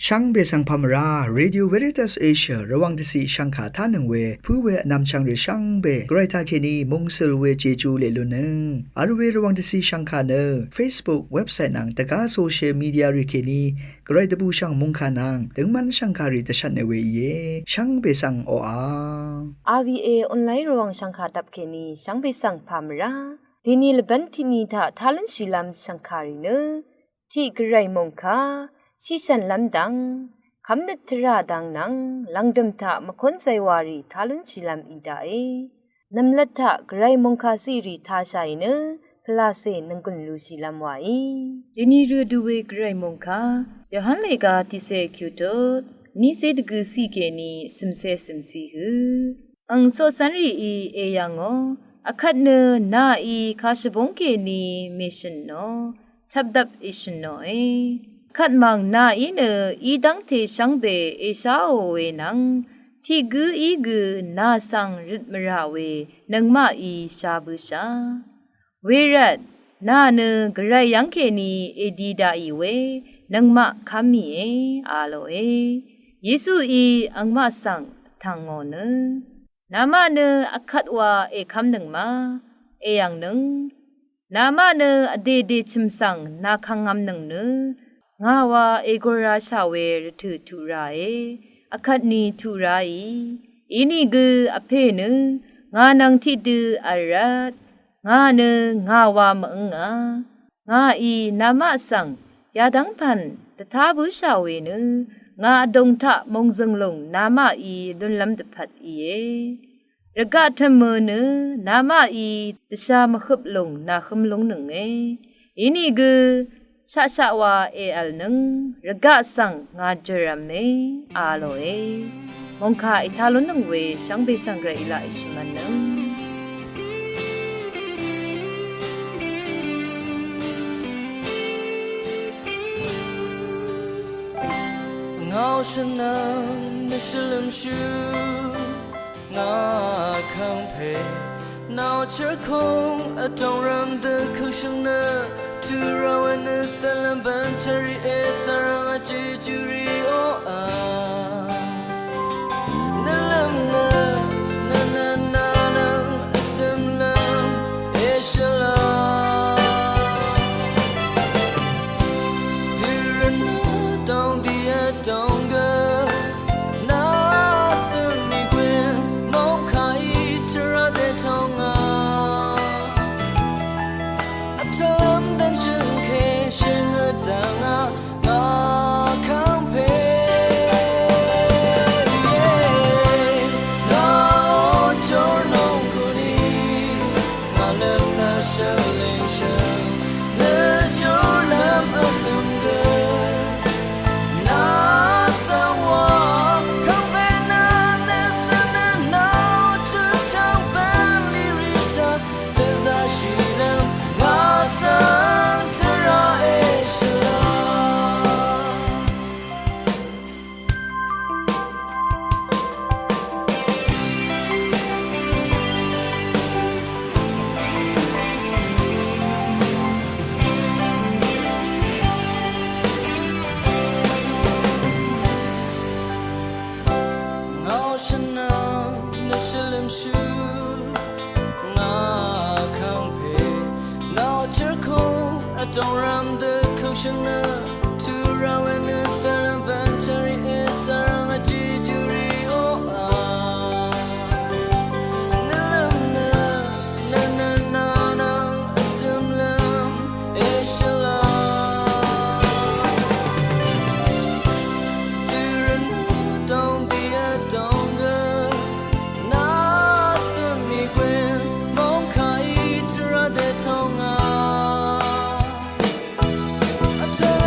ช่างเบสังพามราเรดิโอเวริตัสเอเชียระวังที่สีช่างขาท่านึงเวผู้เวนำช่างหรือช่างเบไกรทาเคนีมงเซลเวเจจูเลลุนึงอาร์เวระวังที่สีช่างขาเนอ Facebook เว็บไซต์นังตะกาโซเชียลมีเดียริเคนีไกรตะบูช่างมงขานังถึงมันช่างคาริตชันเนเวเยช่างเบสังโออา RVA ออนไลน์ระวังช่างขาดับเคนีช่างเบสังพามราดีนีลบันทินีทาทาลันชิลัมช่างคาริเนที่ไกรมงคาชิสันลำดังคำนัดทราดังนังลังดมทะมคนไซวารีทาลุนชิลัมอีดาเอนำลัดทะไกรมงคาซีรีทาชัยเนพลาเซนังกุนลูชิลัมวาดินีรูดูเวไกรมงคายหันเลกาติเซคิวโตนิเซดกุสีเกนีซิมเซซิมซีฮือังโซซันรีอีเอยังโออคัดเนนาอีคาชบงเกนีมิชนโนทับดับอิชโนขัดมังนาอีเนอีดังเทชังเบเอชาโอเวนังที่กูอีกูนาสังริตมราเวนังมาอีชาบุชาเวรัดนาเนกระยังเคนีเอดีดาอีเวนังมาคามีอาโลเยซูอีอังมาสังทังโงเนนามาเนอคัดว่าเอคำหนึ่งมาเอยังหนึ่งนามาเนอเดเดชิมสังนาคังงำหนึ่งเนงาว่าเอโกราชาเวรทุทุราอคัดนีทุราอีนี่กูอเพเนงานังที่ดูอารัดงาเนงาว่ามังงาอีนามาสังยาดังพันตถาบุชาเวเนงาดงทะมงซึงลงนามาอีดุนลำตพัดระกะทะเมเนนามาอีตชามะขบลงนาขมลงหนึ่งอีนี่กูชะชะวาเออลนึงระกะสังงาจรามอาโลมงคาอิทาลุนึงเวชังเบสังกระอิลาอิชมันนึงเงาฉันนั้นไม่ใช่ลืมชูงาข้างเพนาวเชื่อคงต้องรำเดินคือฉันนั้นทุราวันนึกแต่ลำบันเชอรี่เอสระมาจีจูริโออานั่นลำนั่นนั่นสิมลำเอชลาดูรันต้องดีต้องเกน่าสิมีเกวนมองใครเธอรักแต่ทองงาเธอดังฉันแค่ฉันดังมาข้างเพเราจอน้องคนนี้มาเลิกแต่ฉันเลี้ยงฉันเลิกยอมน้ำอับดุงเกน่าสังวาข้างเพนั้นเนสนันนาจะทำเป็นลิริตาแต่จะชีวิตมาสังเธอราเอชลาเงาฉันนั้นไม่ใช่ลืมชูงาข้างเพนาวเชื่อคงต้องรำเดินคือฉันนั้นทุราวันนึกแต่ลำบันเชอรี่เอสระมาจีจูริโออานั่นลำนั่นสิมลำเอชลาดูรันต้องดีต้องเกน่าสิมีเกวนมองใครเธอรักแต่ทองงาเธอ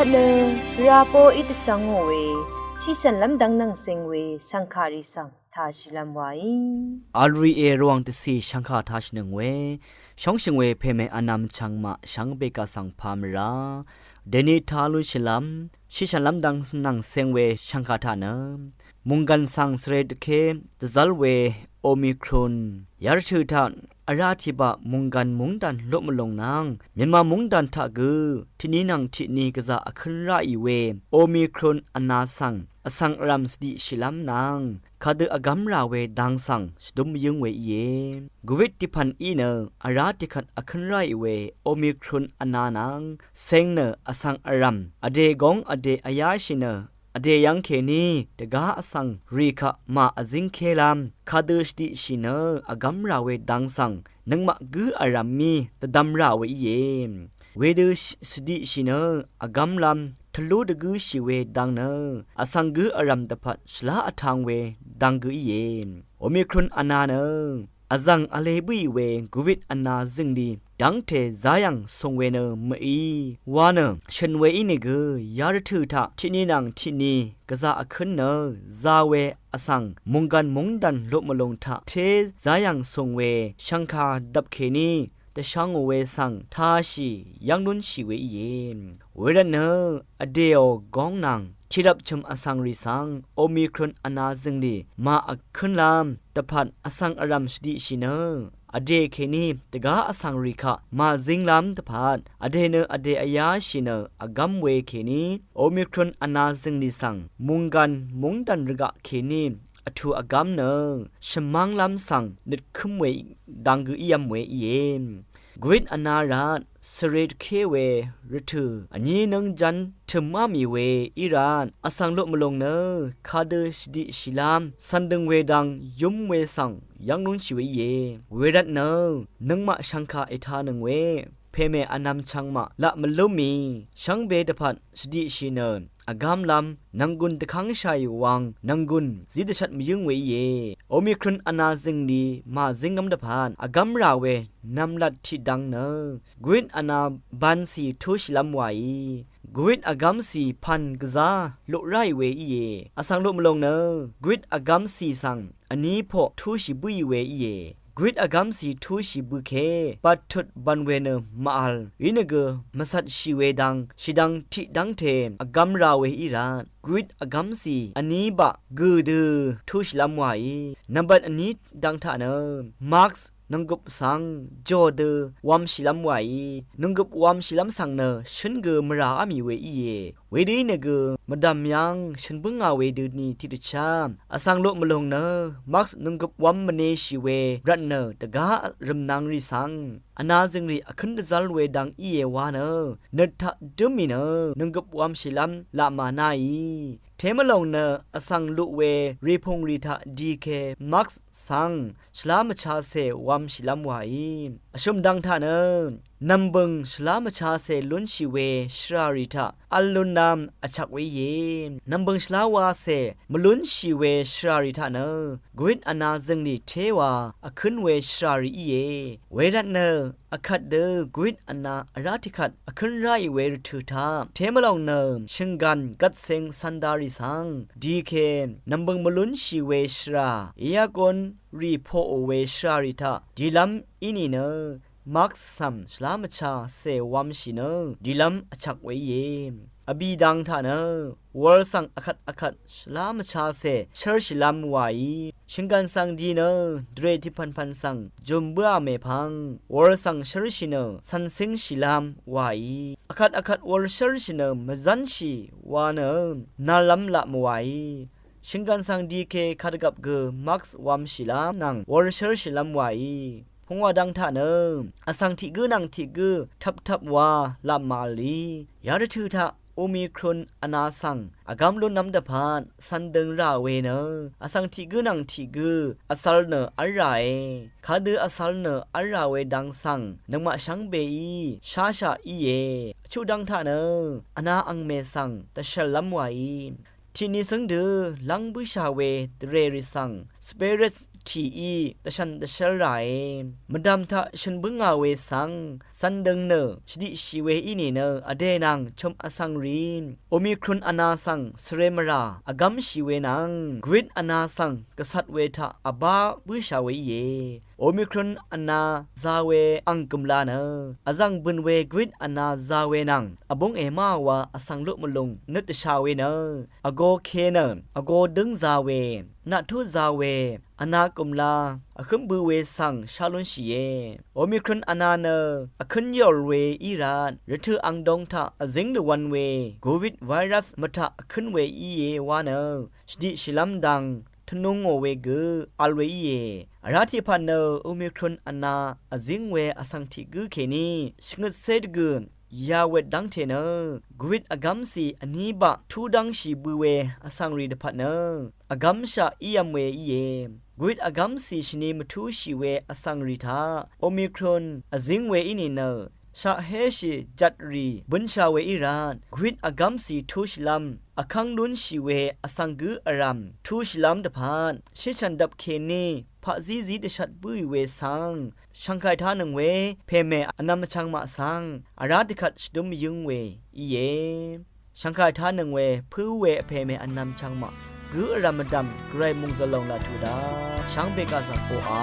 คันเนชราโปอิตสังโงเวชิสันลำดังนังเซงเวสังคาริสังทาชิลัมไวอัลรีเอรวงตสีชังคาทัชนึงเวช่องชิงเวเพเมอนามชังมาชังเบกาสังพามราเดนิทาลุชิลัมชิชันลำดังนังเซงเวชังคาทานมุงกันสังสเรดเคตซัลเวโอมิครอนยาร์ชื่อทานอาราธิบะมุงกันมุงดันลบมาลงนางเมียนมามุงดันทะกือที่นี้นางที่นี้ก็จะอักขระอีเวโอมิครอนอนาสังอสังรัมสติชิลัมนางคาเดอากำราเวดังสังสดุมยึงเวเยกวิติพันอีเนอาราติขัดอักขระอีเวโอมิครอนอนานังเซงเนอสังอารัมอเดกงอเดอายาชิเนอเดยังเคนีตกาอสังรีคะมาอจิงเคลัมคาเดสติชิเนอากำราเวดังสังนังมะกืออารัมมีตดัมราเวเยเวดสติชิเนอากำลัมทะลุดกือชิเวดังเนอสังกืออารัมตะพัดสลาอทางเวดังกือเยโอมิครอนอนาเนอจังอเลบุยเวกวิดอนาจึงดีดังเทซายังทรงเวเนมอีวานฉันเวอินิกยาร์ถือทะที่นี่นังที่นี่กะซาอขึ้นเนซาเวอสังมุงกันมุงดันลบมาลงทะเทซายังทรงเวชังคาดับเคนีแต่ช่างเวสังทาชียังนุนชีเวเยนเวรเนอเดียวกองนางที่รับชมอสังริสังโอมิครอนอนาจึงดีมาอักขึ้นลามตะพัดอสังอารัมสติชิเนอเดเคนีตกาอสังริคะมาจิงลามตะพัดอเดเนอเดอายาชิเนอกัมเวเคนีโอมิครอนอนาจึงดีสังมุงกันมุงดันรกะเคนีอทูอากามเนชมังลำสังนิดคุมเวดังกุยามเวเยมกวิดอนาราสเรดเคเวรทูอันนี้นังจันทมามีเวอิรานอสังลุมลงเนคาเดชดิชิลามสันดึงเวดังยุมเวสังยังนุนชิเวเยเวรัตเนนังมาชังคาเอทานังเวเพเมอนามชังมาละมลุมีชังเบดพัดสดิชิเนอากามลำนังกุนตะคังชัยวังนังกุนจิตชัดมียึงเวเยโอมิครอนอนาซิงดีมาซิงกำดะพานอากามราเวนำลัดที่ดังเนกวินอนาบันสีทุชลำไวกวิดอากามสีพันกซาลุไรเวเยอสังลุมลงเนกวิดอากามสีสังอันนี้พอทุชิบุยเวเยกวิดอากามสีทุชิบุเคปัดทุดบันเวเนมาอัลวินเกมาสัดชิเวดังชิดังทิดังเทอากามราเวอิรานกวิดอากามสีอันนี้บะกูดูทุชลำไวนับบัดอันนี้ดังท่าเนมาร์กนังกุบสังโจเดวามชิลัมไวนังกุบวามชิลัมสังเนฉันเกมราอามีเวอีเยเวดีเนเกมาดามยังฉันเพิ่งอาเวดูนี่ที่ดิชามอสังโลมาลงเนมาร์กนังกุบวามมเนชิเวรันเนตการิมนางริสังอนาจึงรีอคันดซัลเวดังอีเยวาเนเนทะดมิเนนังกุบวามชิลัมละมานาอีเทมลงเนอสังลุเวรีพงรีทะดีเคมักสังชลามชาเซวามชิลัมไวอชมดังทาเนนัมบึงชลามชาเซลุนชิเวชราริทะอัลลุนนามอชักเวเยนัมบึงชลาวาเซมลุนชิเวชราริทะเนกวินอนาจึงนีเทวาอคันเวชราริเยเวรัตเนอคัดเดกวินอนาอราธิคัดอคันไรเวรทุทาเทมลองเนชิงกันกัดเซงสันดาริสังดีเคนนัมบึงมลุนชิเวชราเอียกอนรีโพโอเวชราริทะดีลัมอินีเนมักซัมชลามชาเซวัมชิเนดีลัมอชักเวเยอบีดังทาเนวอลสังอคัดชลามชาเซเชอร์ชลัมไวชิงกันสังดีเนเดรทิพันสังจุมเบื่อเมพังวอลสังเชอร์ชิเนสันสิงชิลามไวอคัดวอลเชอร์ชิเนมจันชีวาเนนาลัมละมไวชิงกันสังดีเคคาดกับเกมักซ์วัมชิลามนังวอลเชอร์ชิลามไวพงว่าดังท่าเนอสังทิกือนังทิกือทับว่าละมาลียาดทือทะโอมิครอนอนาสังอากามลุนน้ำดะพานสันดึงราเวเนอสังทิกือนังทิกืออสัลเนอไรคาดืออสัลเนอไรเวดังสังนังมาชังเบอีชาอีเยชูดังท่าเนอนาอังเมสังตะฉลัมไวที่นี้สังเดลังบุชาเวเดเรริสังสเปริต ทีอีตะชันตะเชลไรมดามทะฉันบึงอาเวสังสันดึงเนชดิชีเวอีนี่เนอเดนังชมอสังรีนโอมิครอนอนาสังสเรมราอกัมชีเวนังกริดอนาสังกษัตริย์เวทะอบาบุชาเวเยโอมิครอนอนาซาเวอังกุมลาเนอจังบุนเวกริดอนาซาเวนังอบงเอมาวาอสังลุมลงนึกตชาเวเนอโกเคเนอโกดึงซาเวนาทุซาเวอนากุมลาอคัมบูเวสังชาลุนชีเยโอมิครอนอนาเนอคันยอลเวอีรานรถืออังดงทะอซิงเดวันเวโควิดไวรัสมทะคันเวอีเยวาเนชดิชิลัมดังทนุงโอเวกอัลเวอีเยอาราธิพันเนโอมิครอนอนาอซิงเวอสังทิกเคนีชงดเซดกยาเวดังเทเนกริดอกัมซีอันนี้บะทูดังชีบูเวอสังรีดพันเนอกัมชาอียมเวอีเยกริดอกัมซีชนีมทูชีเวอสังรีทาโอมิครอนอซิงเวอินีเนชาเฮชิจัดรีบุนชาเวอิรานกริดอกัมซีทูชลัมอคังลุนชีเวอสังกืออารัมทูชลัมดพานชิชันดับเคนีพะซีซีดชัดบุยเวสังชังไคทานึงเวเพเมอนามชังมาสังอาราติขัดดุมยุงเวอีเยชังไคทานึงเวพื้เวเพเมอนามชังมากืออารามดัมไกรมุงซะลงลาทูดาชังเบกาสังโออา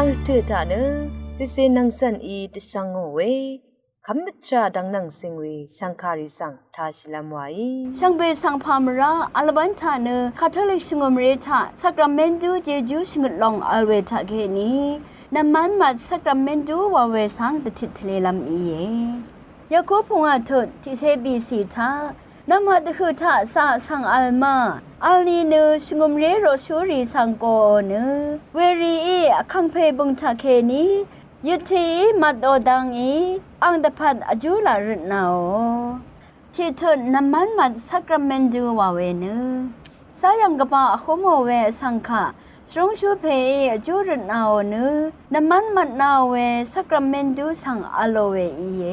งเถิดาเนซิเซนังสันอีตชังโงเวคำนึกตราดังนังสิงเวสังคาริสังทาชิลามไว้ช่างเบสังพามราอัลบันทาเนคาทอลิกชงมเรทาสักราเมนดูเจจูชงลองอัลเวทาเกนีน้ำมันมัดสักราเมนดูวาเวสังตติทเลลำอีเยยากูพงอาทดที่เซบีสีทาน้ำมัดคือทาสาสังอัลมาอัลนีเนชงมเรโรชูรีสังโกเนเวรีเอคังเพบุงทาเคนียุทีมัดโอดังอีอังดพัดอจูลารุนาโอที่ทนน้ำมันมัดสักราเมนดูวาเวเนสายังกะปะโคโมเวสังคะสรงชูเพอจูรุนาโอเนน้ำมันมัดนาเวสักราเมนดูสังอโลเวอีเย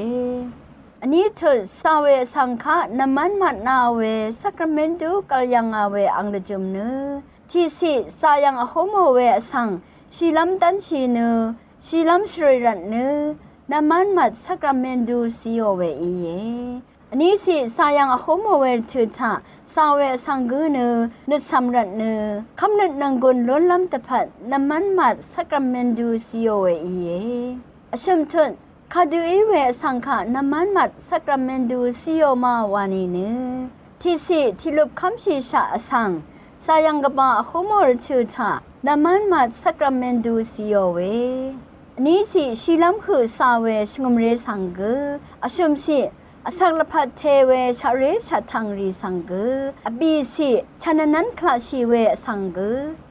อันนี้เธอสาวเวสังคะน้ำมันมัดนาเวสักราเมนดูกัลยังอาเวอังเดจุมเนที่สิสายังโคโมเวสังชิลัมตันชีเนชีลัมชริรันเนน้ำมันมัดสักราเมนดูซีโอเวอีเยอันนี้สิสายังโคโมเวถือทาสาวเวสังกูเนนึกสำรันเนคำนึกนังกุนล้นล้ำตะพัดน้ำมันมัดสักราเมนดูซีโอเวอีเยอชมทุนคาดูอีเวสังขะน้ำมันมัดสักราเมนดูซีโอมาวานีเนที่สิที่ลุบคำชีชาสังสายังกบะโคโมถือทาน้ำมันมัดสักราเมนดูซีโอเวนี้สิชิลัมคือสาวเวชงมเรสังเกอชุมสิอสักละพัดเทเวชาเรชาทังรีสังเกอบีสิชนะนันคลาชีเวสังเก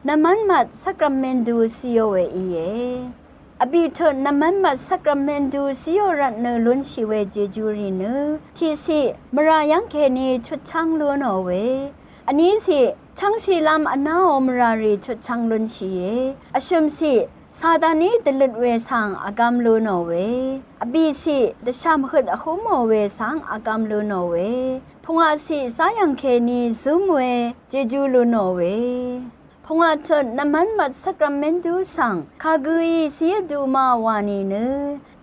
น้ำมันมัดสักราเมนดูซีโอเวอีเยอบีเถิดน้ำมันมัดสักราเมนดูซีโอรันเนลุนชีเวเจจูรีเนที่สิมรายังเคนีชุดช่างล้วนเอาเวอันนี้สิช่างชีลัมอนาอมรารีชุดช่างลุนชีเยอชุมสิซาดานีตลุดเวสังอากามลูโนเวอบีสิเดชามขึดอคุโมเวสังอากามลูโนเวพงอาสิสายังเคนีซุมเวเจจูลูโนเวพงอาทนน้ำมันมัดสักราเมนดูสังคากุยเสียดูมาวานีเน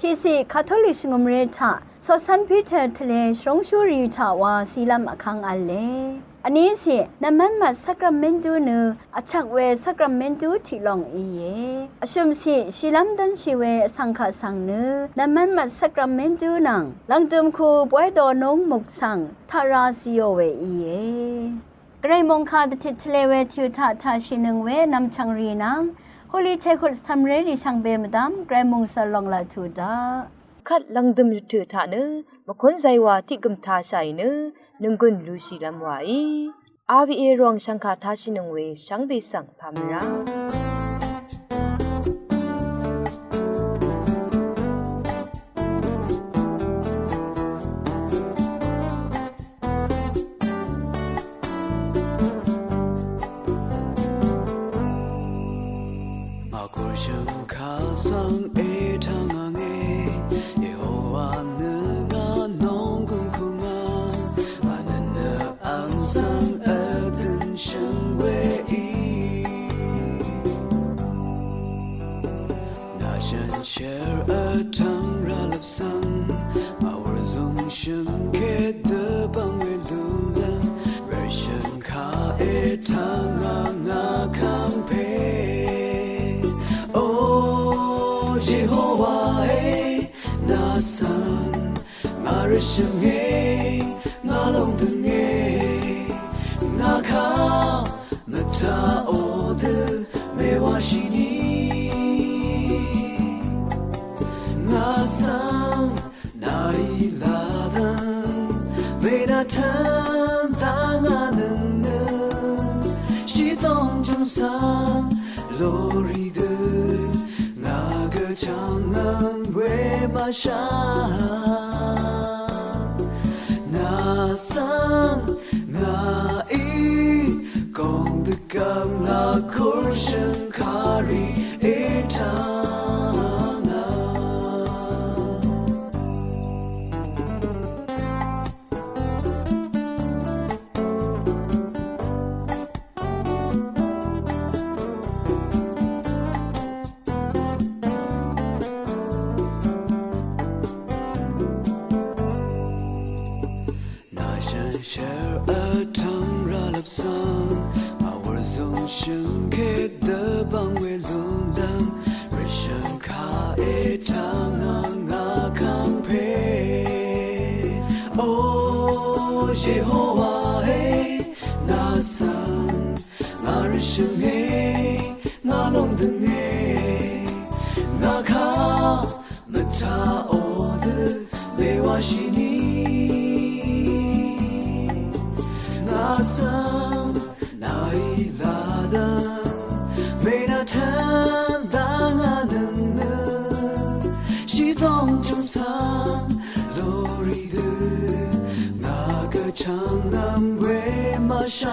ที่สิคาทอลิกงมเรทาสสันพิเทอร์ทะเลชงชูรีทาวาซีลัมอคังอัลเลอันนี้สิน้ำมันมัดสักราเมนดูเนอชักเวสักราเมนดูที่ลองอีเยอชุมสิชิลัมดันชีเวสังขะสังเนน้ำมันมัดสักราเมนดูนังลังตุมคูป่วยโดนงมุกสังทาราซิโอเวอีเยไกรมงคาดติทะเลเวทิวทาทาชินึงเวนำชังรีนังฮอลีเชคุสทำเรดิชังเบมดามไกรมงสลองลาทูดาคัดลังดมถือทาเนมคนใจว่าที่กึมทาใส่เนนึงกุนลูซีลำไว้อาวีเอรองสังคาทาชินึงเวสังเบสังพามราShim hey, na long deng hey, na ka, na ta o de me wa shi ni, na sang na i la dan, me na tan ta na neng neng, shi dong jung sang lo ri de, na ge chang ngang we ma sha. Sang ngai kong de kam la kurshun kari etana Share a tongue ralap song, our zone shun ke the bang we lung lang, 日生诶，我弄的诶，我靠，没差我的，没我是你，我生那一拉的，没那谈当啊能能，是当中藏罗里的，那个长安为马上。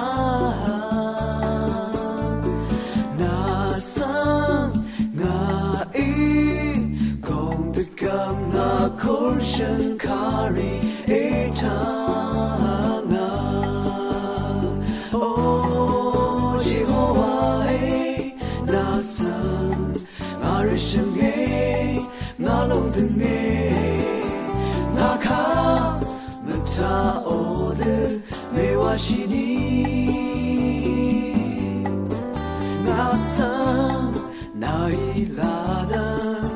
Shankari etanga Oh Jehovah nasan arishenge ngalongdenge naka mata ode mewashini nasan nailadan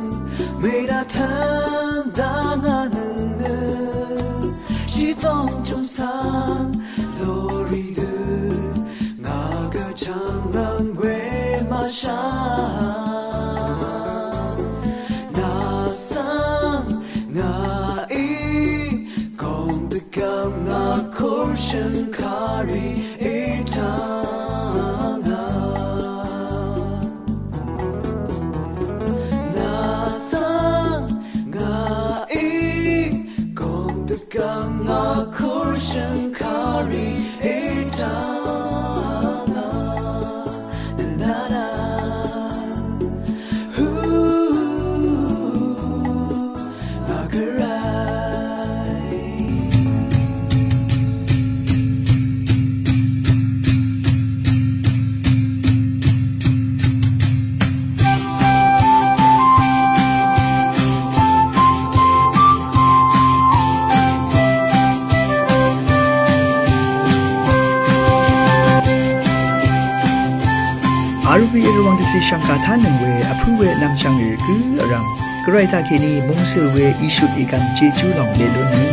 medatan 당하는 시동 중상 로리드 나가 장난 왜 마셔 나상 나이 공득감 나 콜션 카리 이탕아 나상 Ganga Kurshan Kari Etana Nana Nagarai RVA ระวังที่ชังคาท่านึงเวอพูเวนำชังหรือคือรังกระไรตาเคนีมงเซลเวอิชุดอีกันเจจูหลองเลลุนี